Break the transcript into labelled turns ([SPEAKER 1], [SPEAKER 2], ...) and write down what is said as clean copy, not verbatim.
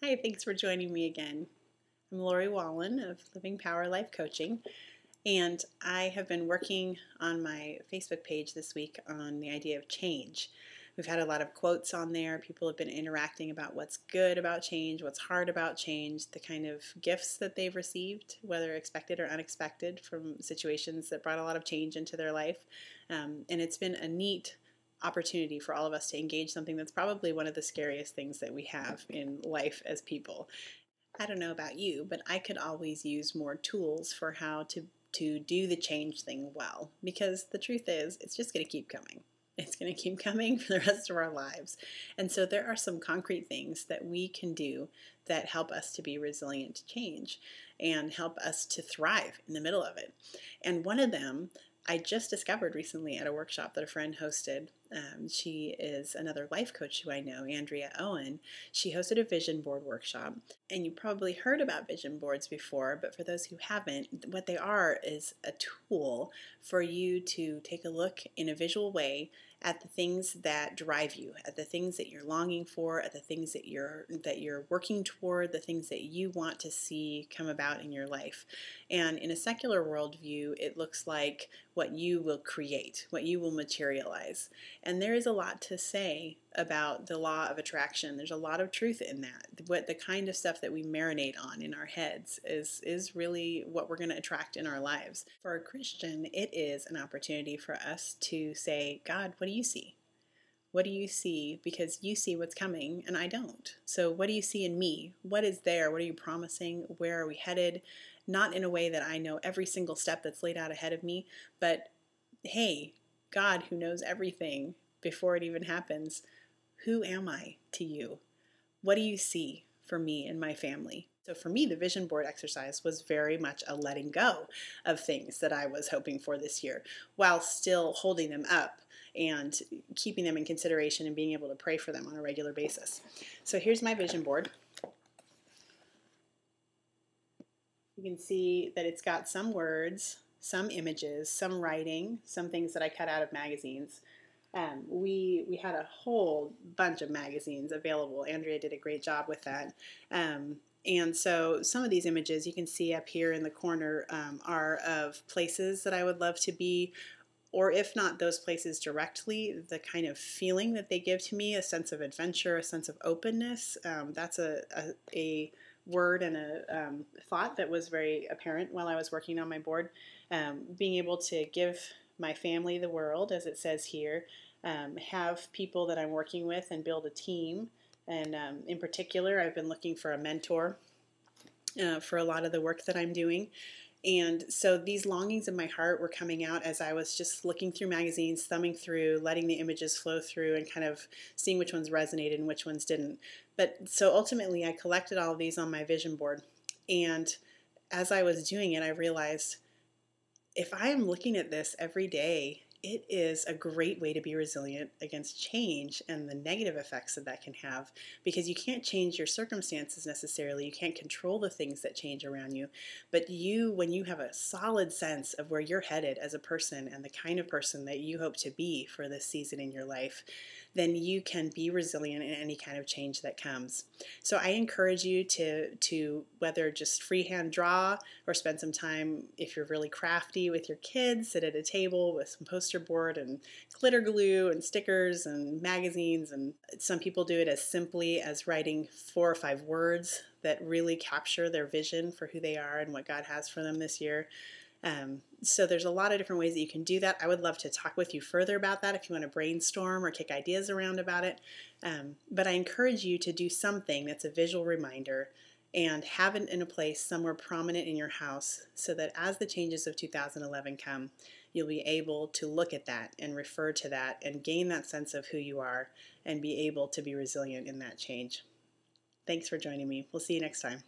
[SPEAKER 1] Hi, thanks for joining me again. I'm Laurie Wallin of Living Power Life Coaching, and I have been working on my Facebook page this week on the idea of change. We've had a lot of quotes on there. People have been interacting about what's good about change, what's hard about change, the kind of gifts that they've received, whether expected or unexpected, from situations that brought a lot of change into their life. And it's been a neat opportunity for all of us to engage something that's probably one of the scariest things that we have in life as people. I don't know about you, but I could always use more tools for how to do the change thing well, because the truth is it's just going to keep coming. It's going to keep coming for the rest of our lives. And so there are some concrete things that we can do that help us to be resilient to change and help us to thrive in the middle of it. And one of them I just discovered recently at a workshop that a friend hosted. She is another life coach who I know, Andrea Owen. She hosted a vision board workshop, and you probably heard about vision boards before, but for those who haven't, what they are is a tool for you to take a look in a visual way at the things that drive you, at the things that you're longing for, at the things that you're working toward, the things that you want to see come about in your life. And in a secular worldview, it looks like what you will create, what you will materialize. And there is a lot to say about the law of attraction. There's a lot of truth in that. What the kind of stuff that we marinate on in our heads is really what we're going to attract in our lives. For a Christian, it is an opportunity for us to say, God, what do you see? What do you see? Because you see what's coming and I don't. So what do you see in me? What is there? What are you promising? Where are we headed? Not in a way that I know every single step that's laid out ahead of me, but hey, God who knows everything before it even happens, who am I to you? What do you see for me and my family? So for me, the vision board exercise was very much a letting go of things that I was hoping for this year, while still holding them up and keeping them in consideration and being able to pray for them on a regular basis. So here's my vision board. You can see that it's got some words, some images, some writing, some things that I cut out of magazines. We had a whole bunch of magazines available. Andrea did a great job with that. And so some of these images you can see up here in the corner are of places that I would love to be, or if not those places directly, the kind of feeling that they give to me, a sense of adventure, a sense of openness. That's a word and a thought that was very apparent while I was working on my board. Being able to give my family the world, as it says here, have people that I'm working with and build a team. And in particular, I've been looking for a mentor for a lot of the work that I'm doing. And so these longings in my heart were coming out as I was just looking through magazines, thumbing through, letting the images flow through, and kind of seeing which ones resonated and which ones didn't. But so ultimately, I collected all of these on my vision board. And as I was doing it, I realized if I am looking at this every day, it is a great way to be resilient against change and the negative effects that can have, because you can't change your circumstances necessarily. You can't control the things that change around you. But when you have a solid sense of where you're headed as a person and the kind of person that you hope to be for this season in your life, then you can be resilient in any kind of change that comes. So I encourage you to whether just freehand draw or spend some time, if you're really crafty, with your kids, sit at a table with some poster board and glitter glue and stickers and magazines. And some people do it as simply as writing 4 or 5 words that really capture their vision for who they are and what God has for them this year. So there's a lot of different ways that you can do that. I would love to talk with you further about that if you want to brainstorm or kick ideas around about it. But I encourage you to do something that's a visual reminder and have it in a place somewhere prominent in your house, so that as the changes of 2011 come, you'll be able to look at that and refer to that and gain that sense of who you are and be able to be resilient in that change. Thanks for joining me. We'll see you next time.